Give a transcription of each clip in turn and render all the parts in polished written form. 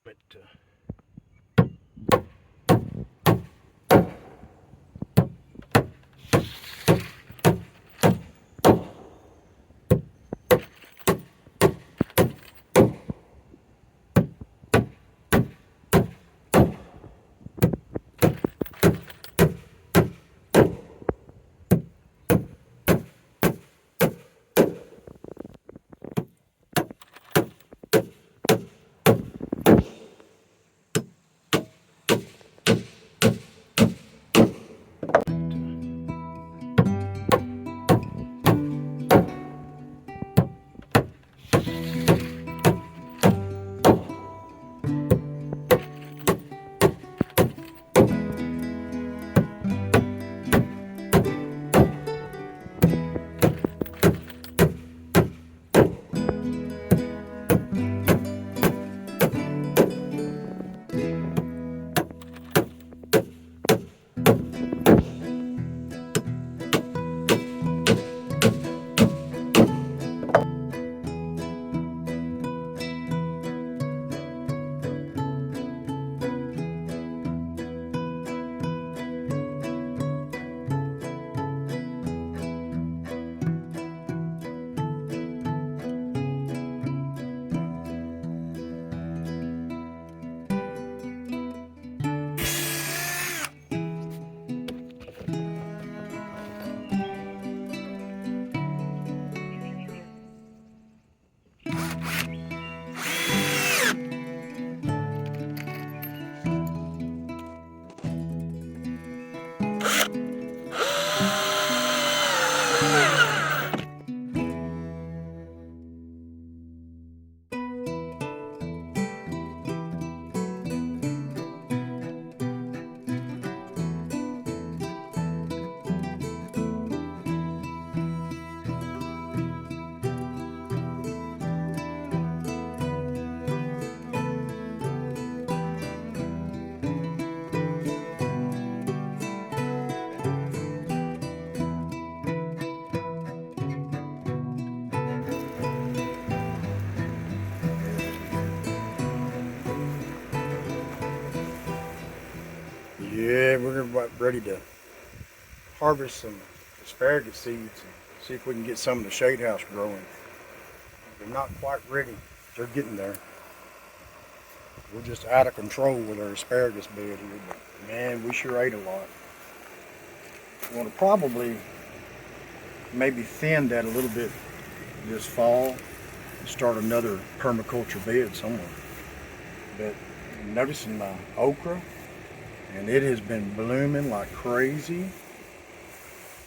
But yeah, we're about ready to harvest some asparagus seeds and see if we can get some of the shade house growing. They're not quite ready. They're getting there. We're just out of control with our asparagus bed here, but man, we sure ate a lot. We want to probably maybe thin that a little bit this fall and start another permaculture bed somewhere. But I'm noticing my okra, and it has been blooming like crazy.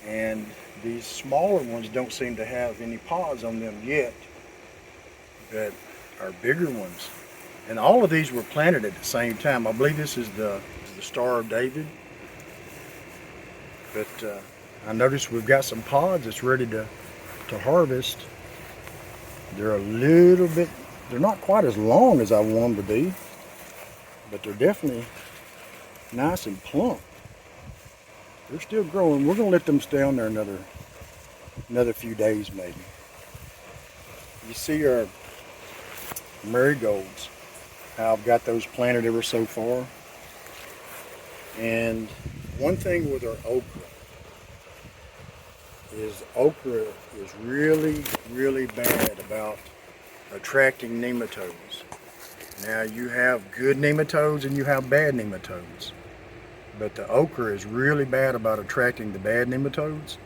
And these smaller ones don't seem to have any pods on them yet, but our bigger ones. And all of these were planted at the same time. I believe this is the Star of David. But I noticed we've got some pods that's ready to harvest. They're a little bit, they're not quite as long as I want them to be, but they're definitely nice and plump. They're still growing. We're gonna let them stay on there another few days maybe. You see our marigolds, how I've got those planted ever so far. And one thing with our okra is really bad about attracting nematodes. Now you have good nematodes and you have bad nematodes. But the okra is really bad about attracting the bad nematodes.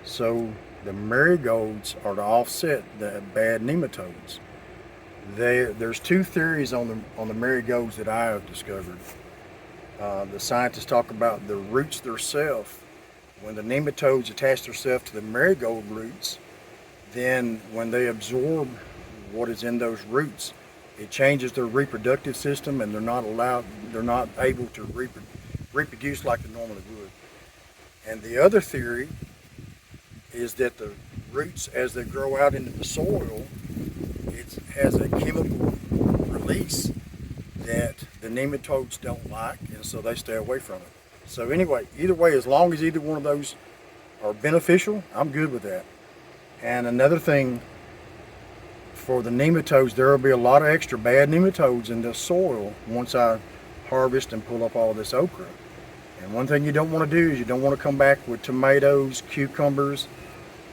So the marigolds are to offset the bad nematodes. There's two theories on the marigolds that I have discovered. The scientists talk about the roots themselves. When the nematodes attach themselves to the marigold roots, then when they absorb what is in those roots, it changes their reproductive system, and they're not able to reproduce like they normally would. And the other theory is that the roots, as they grow out into the soil, it has a chemical release that the nematodes don't like, and so they stay away from it. So anyway, either way, as long as either one of those are beneficial, I'm good with that. And another thing for the nematodes, there will be a lot of extra bad nematodes in the soil once I harvest and pull up all this okra. And one thing you don't want to do is you don't want to come back with tomatoes, cucumbers.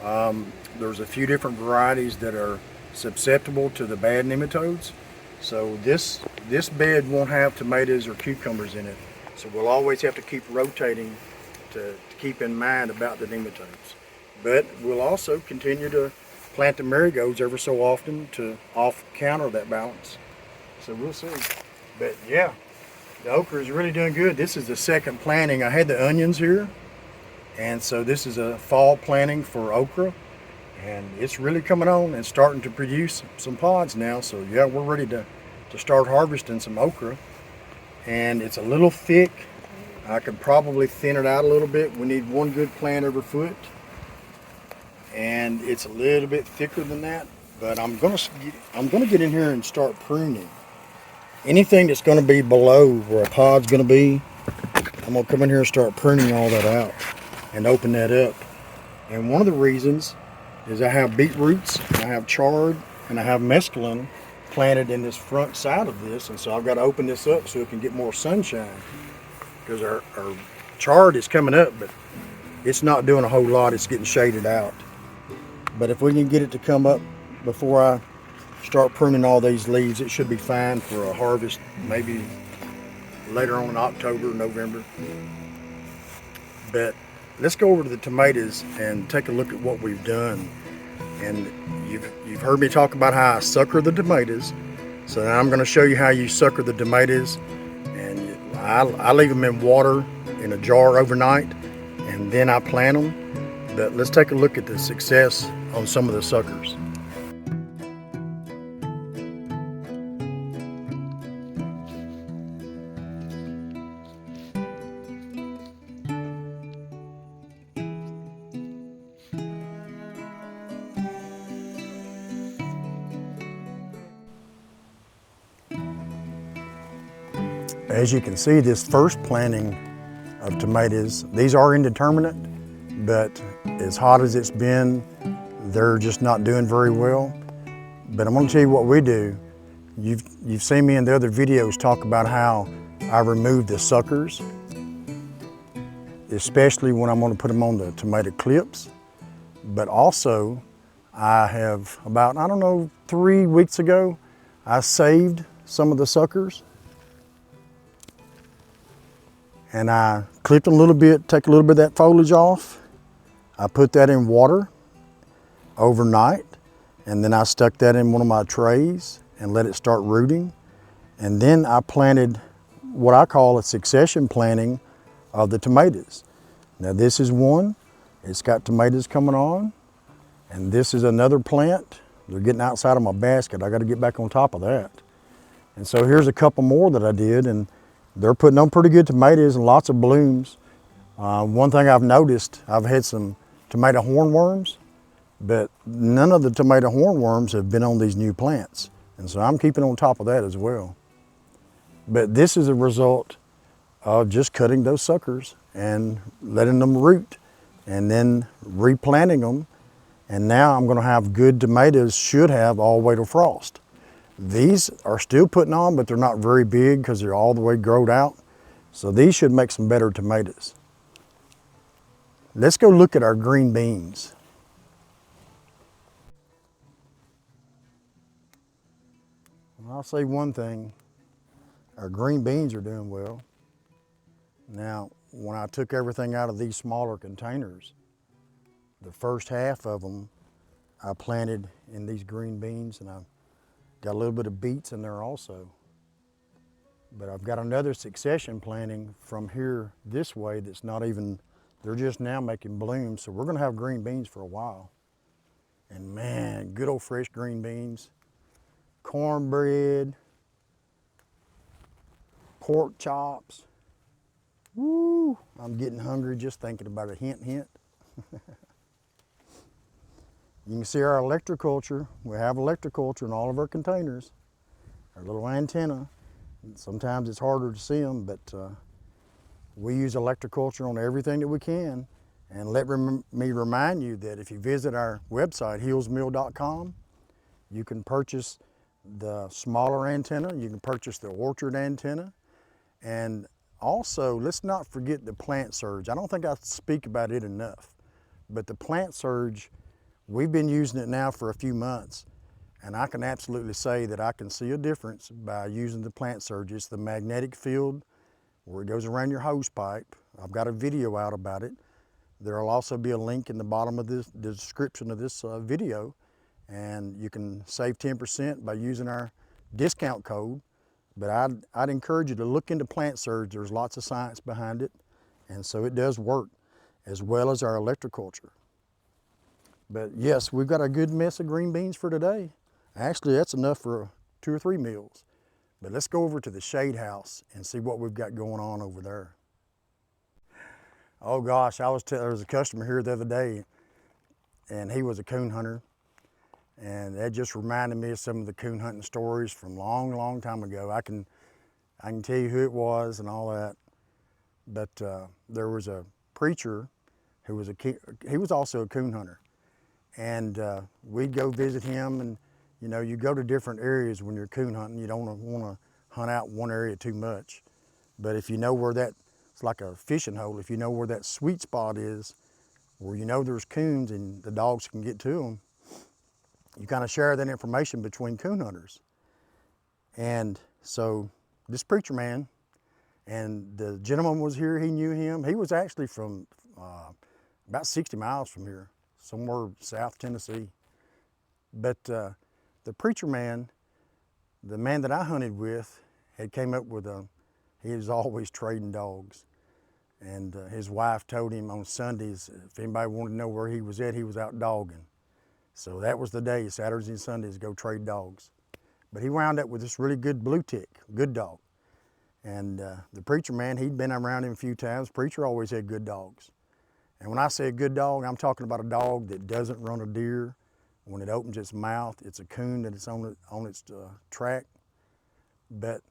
There's a few different varieties that are susceptible to the bad nematodes. So this bed won't have tomatoes or cucumbers in it. So we'll always have to keep rotating to keep in mind about the nematodes. But we'll also continue to plant the marigolds ever so often to counter that balance. So we'll see. But yeah, the okra is really doing good. This is the second planting. I had the onions here, and so this is a fall planting for okra, and it's really coming on and starting to produce some pods now. So yeah, we're ready to start harvesting some okra. And it's a little thick. I could probably thin it out a little bit. We need one good plant every foot, and it's a little bit thicker than that. But I'm gonna get in here and start pruning. Anything that's going to be below where a pod's going to be, I'm going to come in here and start pruning all that out and open that up. And one of the reasons is I have beetroots, I have chard, and I have mesclun planted in this front side of this, and so I've got to open this up so it can get more sunshine, because our chard is coming up, but it's not doing a whole lot. It's getting shaded out. But if we can get it to come up before I start pruning all these leaves, it should be fine for a harvest maybe later on in October, November. But let's go over to the tomatoes and take a look at what we've done. And you've heard me talk about how I sucker the tomatoes. So now I'm going to show you how you sucker the tomatoes. And I leave them in water in a jar overnight, and then I plant them. But let's take a look at the success on some of the suckers. As you can see, this first planting of tomatoes, these are indeterminate, but as hot as it's been, they're just not doing very well. But I'm going to tell you what we do. You've seen me in the other videos talk about how I remove the suckers, especially when I'm going to put them on the tomato clips. But also, I have about, I don't know, 3 weeks ago, I saved some of the suckers. And I clipped them a little bit, take a little bit of that foliage off. I put that in water overnight, and then I stuck that in one of my trays and let it start rooting. And then I planted what I call a succession planting of the tomatoes. Now this is one, it's got tomatoes coming on, and this is another plant. They're getting outside of my basket. I got to get back on top of that. And so here's a couple more that I did, and they're putting on pretty good tomatoes and lots of blooms. One thing I've noticed, I've had some tomato hornworms, but none of the tomato hornworms have been on these new plants. And so I'm keeping on top of that as well. But this is a result of just cutting those suckers and letting them root and then replanting them. And now I'm gonna have good tomatoes, should have all the way to frost. These are still putting on, but they're not very big because they're all the way growed out. So these should make some better tomatoes. Let's go look at our green beans. I'll say one thing, our green beans are doing well. Now, when I took everything out of these smaller containers, the first half of them I planted in these green beans, and I got a little bit of beets in there also. But I've got another succession planting from here this way that's not even, they're just now making blooms. So we're gonna have green beans for a while. And man, good old fresh green beans, cornbread, pork chops. Woo, I'm getting hungry just thinking about it, hint, hint. You can see our electroculture. We have electroculture in all of our containers. Our little antenna. Sometimes it's harder to see them, but we use electroculture on everything that we can. And let me remind you that if you visit our website, hillsmill.com, You can purchase the smaller antenna, you can purchase the orchard antenna, and also let's not forget the plant surge. I don't think I speak about it enough, but the plant surge, we've been using it now for a few months, and I can absolutely say that I can see a difference by using the plant surge. It's the magnetic field where it goes around your hose pipe. I've got a video out about it. There will also be a link in the bottom of the description of this video, and you can save 10% by using our discount code. But I'd encourage you to look into plant surge. There's lots of science behind it, and so it does work, as well as our electroculture. But yes, we've got a good mess of green beans for today. Actually, that's enough for 2 or 3 meals. But let's go over to the shade house and see what we've got going on over there. Oh gosh, there was a customer here the other day, and he was a coon hunter. And that just reminded me of some of the coon hunting stories from long time ago. I can tell you who it was and all that. But there was a preacher who was he was also a coon hunter. And we'd go visit him, and you know, you go to different areas when you're coon hunting. You don't want to hunt out one area too much. But if you know where it's like a fishing hole, if you know where that sweet spot is, where you know there's coons and the dogs can get to them, you kind of share that information between coon hunters. And so this preacher man, and the gentleman was here, he knew him. He was actually from about 60 miles from here, somewhere South Tennessee. But the preacher man, the man that I hunted with, had came up with he was always trading dogs. And his wife told him on Sundays, if anybody wanted to know where he was at, he was out dogging. So that was the day, Saturdays and Sundays, go trade dogs. But he wound up with this really good blue tick, good dog. And the preacher man, he'd been around him a few times. Preacher always had good dogs. And when I say a good dog, I'm talking about a dog that doesn't run a deer. When it opens its mouth, it's a coon that it's on its track. But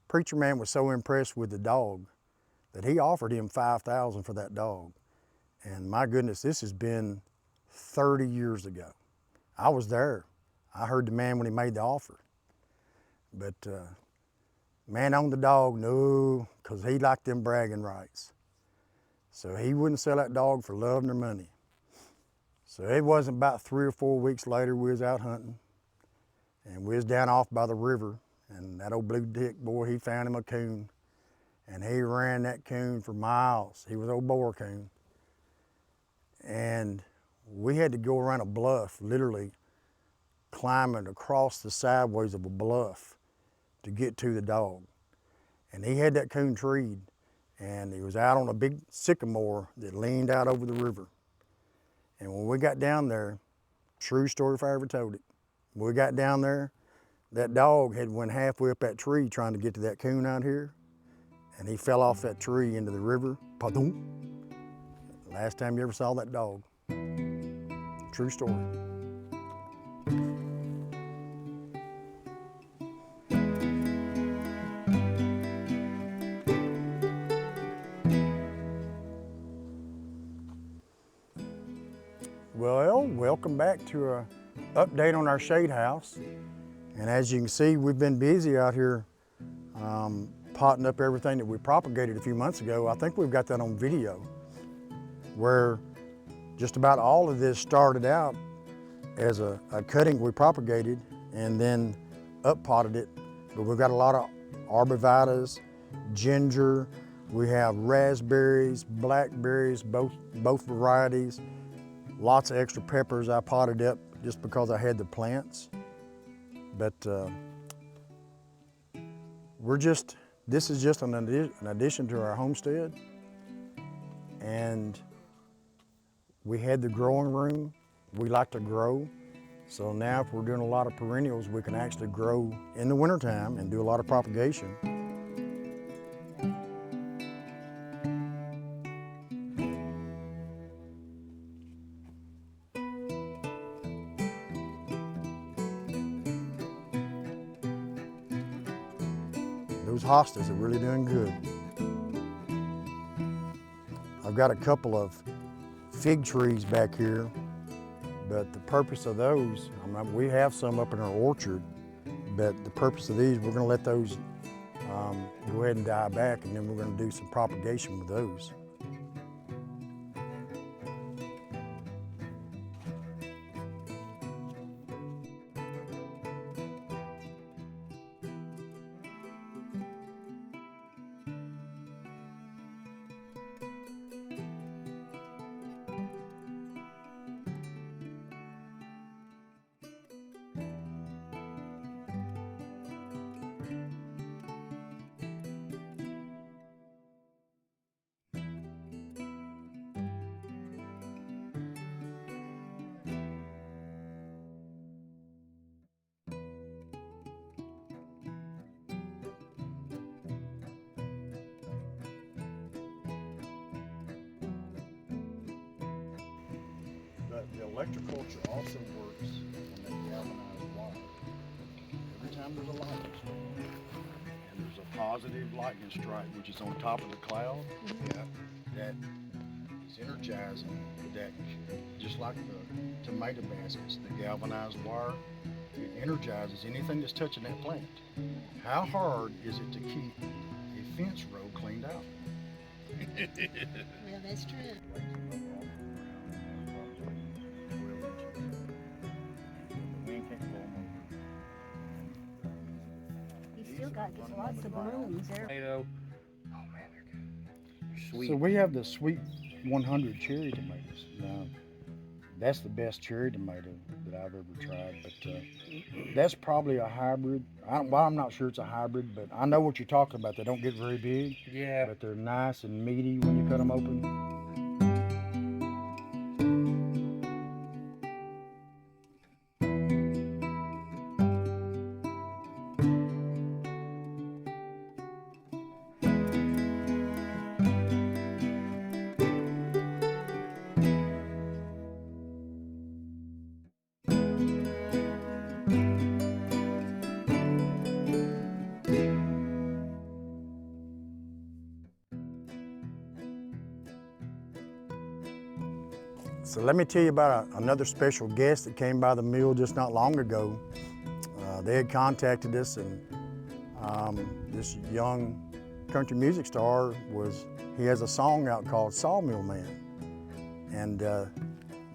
preacher man was so impressed with the dog that he offered him $5,000 for that dog. And my goodness, this has been 30 years ago. I was there. I heard the man when he made the offer. But man owned the dog, no, because he liked them bragging rights. So he wouldn't sell that dog for love nor money. So it wasn't about 3 or 4 weeks later, we was out hunting, and we was down off by the river, and that old blue tick boy, he found him a coon, and he ran that coon for miles. He was an old boar coon. And we had to go around a bluff, literally climbing across the sideways of a bluff to get to the dog. And he had that coon treed, and he was out on a big sycamore that leaned out over the river. And when we got down there, true story if I ever told it, when we got down there, that dog had went halfway up that tree trying to get to that coon out here, and he fell off that tree into the river. Pa-dum. Last time you ever saw that dog. True story. Well, welcome back to an update on our shade house. And as you can see, we've been busy out here potting up everything that we propagated a few months ago. I think we've got that on video, where just about all of this started out as a cutting we propagated and then up potted it. But we've got a lot of arborvitas, ginger, we have raspberries, blackberries, both varieties, lots of extra peppers I potted up just because I had the plants. But this is just an addition to our homestead. And we had the growing room. We like to grow. So now if we're doing a lot of perennials, we can actually grow in the wintertime and do a lot of propagation. Those hostas are really doing good. I've got a couple of fig trees back here, But the purpose of those, I mean, we have some up in our orchard, but the purpose of these, we're gonna let those go ahead and die back, and then we're gonna do some propagation with those. But the electroculture also works on that galvanized wire. Every time there's a lightning storm, and there's a positive lightning strike, which is on top of the cloud, that is energizing that, just like the tomato baskets, the galvanized wire, it energizes anything that's touching that plant. How hard is it to keep a fence row cleaned out? Well, that's true. You still got lots of blooms there. Tomato. Oh man, they're good. They're sweet. So we have the Sweet 100 cherry tomatoes. Now, that's the best cherry tomato that I've ever tried, but that's probably a hybrid. I'm not sure it's a hybrid, but I know what you're talking about. They don't get very big, Yeah. but they're nice and meaty when you cut them open. So let me tell you about another special guest that came by the mill just not long ago. They had contacted us, and this young country music star he has a song out called Sawmill Man. And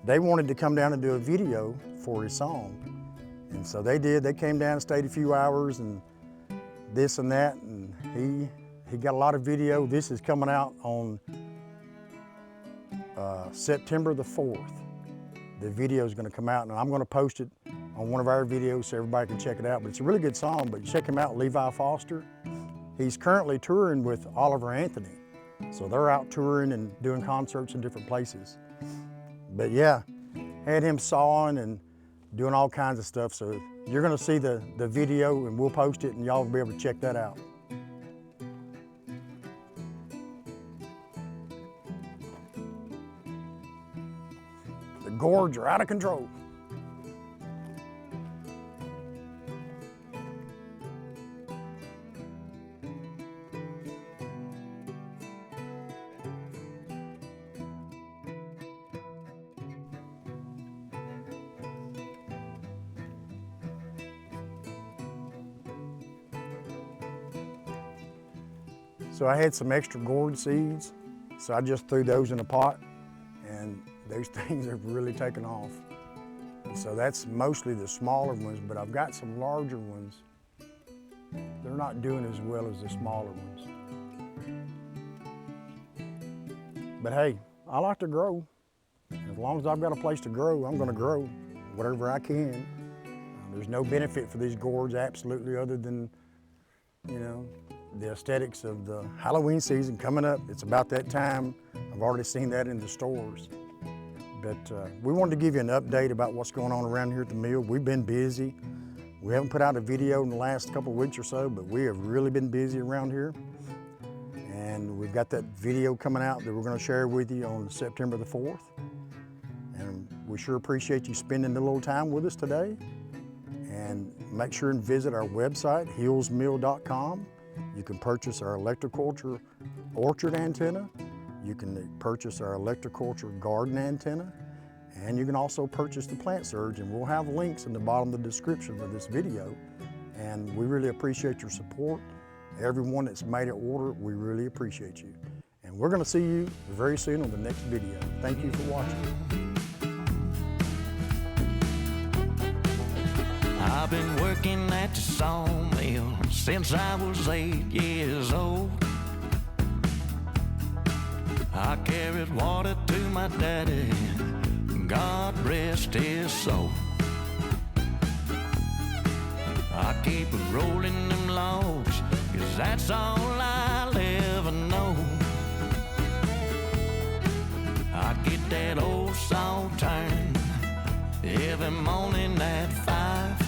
they wanted to come down and do a video for his song. And so they did. They came down and stayed a few hours and this and that, and he got a lot of video. This is coming out on September the 4th. The video is going to come out, and I'm going to post it on one of our videos so everybody can check it out. But it's a really good song, but check him out, Levi Foster. He's currently touring with Oliver Anthony. So they're out touring and doing concerts in different places. But yeah, had him sawing and doing all kinds of stuff. So you're going to see the video, and we'll post it, and y'all will be able to check that out. The gourds are out of control. So I had some extra gourd seeds, so I just threw those in a pot, and those things have really taken off. And so that's mostly the smaller ones, but I've got some larger ones. They're not doing as well as the smaller ones. But hey, I like to grow. As long as I've got a place to grow, I'm gonna grow whatever I can. There's no benefit for these gourds absolutely other than, you know, the aesthetics of the Halloween season coming up. It's about that time. I've already seen that in the stores. But we wanted to give you an update about what's going on around here at the mill. We've been busy. We haven't put out a video in the last couple of weeks or so, but we have really been busy around here. And we've got that video coming out that we're going to share with you on September the 4th. And we sure appreciate you spending a little time with us today. And make sure and visit our website, hillsmill.com. You can purchase our Electroculture orchard antenna. You can purchase our Electroculture garden antenna. And you can also purchase the Plant Surge, and we'll have links in the bottom of the description of this video. And we really appreciate your support. Everyone that's made an order, we really appreciate you. And we're gonna see you very soon on the next video. Thank you for watching. I've been working at the sawmill since I was 8 years old. I carried water to my daddy, God rest his soul. I keep rolling them logs, 'cause that's all I'll ever know. I get that old saw turned every morning at 5.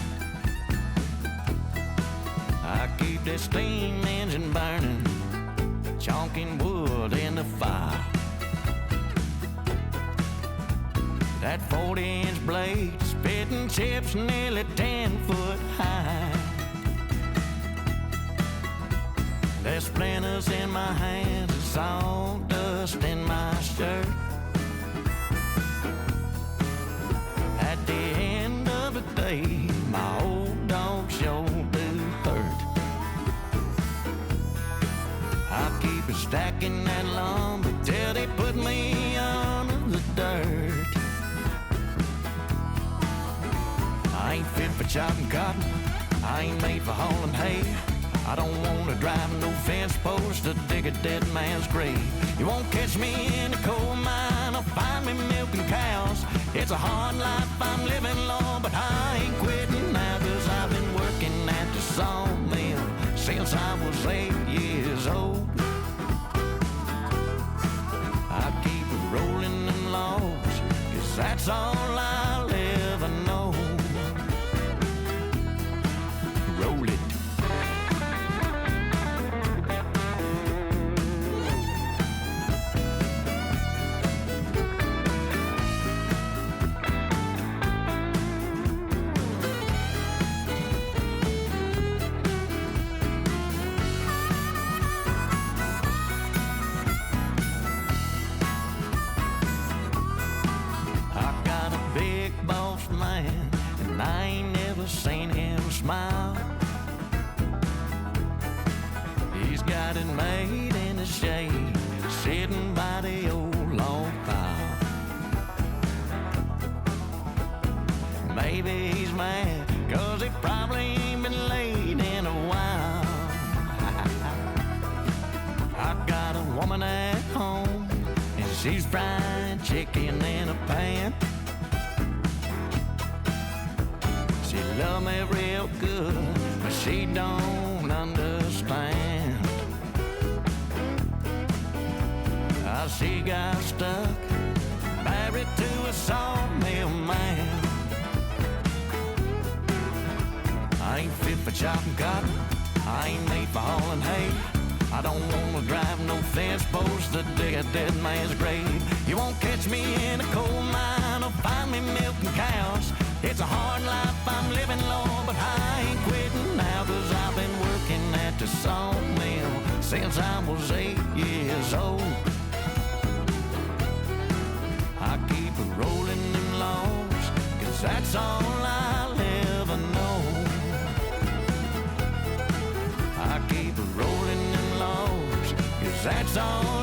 I keep that steam engine burning, chonking wood in the fire. That 40-inch blade spitting chips nearly 10 foot high. There's splinters in my hands and sawdust in my shirt. At the end of the day, my old dog sure do hurt. I keep stacking that lumber till they put me under the dirt. I ain't fit for chopping cotton, I ain't made for hauling hay. I don't wanna drive no fence post to dig a dead man's grave. You won't catch me in a coal mine or find me milking cows. It's a hard life I'm living, Lord, but I ain't quitting now, 'cause I've been working at the sawmill since I was 8 years old. I keep rolling them logs, 'cause that's all I'll ever know. Roll it. I ain't never seen him smile. He's got it made in the shade, sitting by the old log pile. Maybe he's mad, 'cause he probably ain't been laid in a while. I got a woman at home, and she's frying chicken in a pan. She love me real good, but she don't understand. She got stuck, married to a sawmill man. I ain't fit for chopping cotton, I ain't made for hauling hay. I don't wanna drive no fence post to dig a dead man's grave. You won't catch me in a coal mine or find me milking cows. It's a hard life I'm living, Lord, but I ain't quitting now, 'cause I've been working at the sawmill since I was 8 years old. I keep rolling them logs, 'cause that's all I'll ever know. I keep rolling them logs, 'cause that's all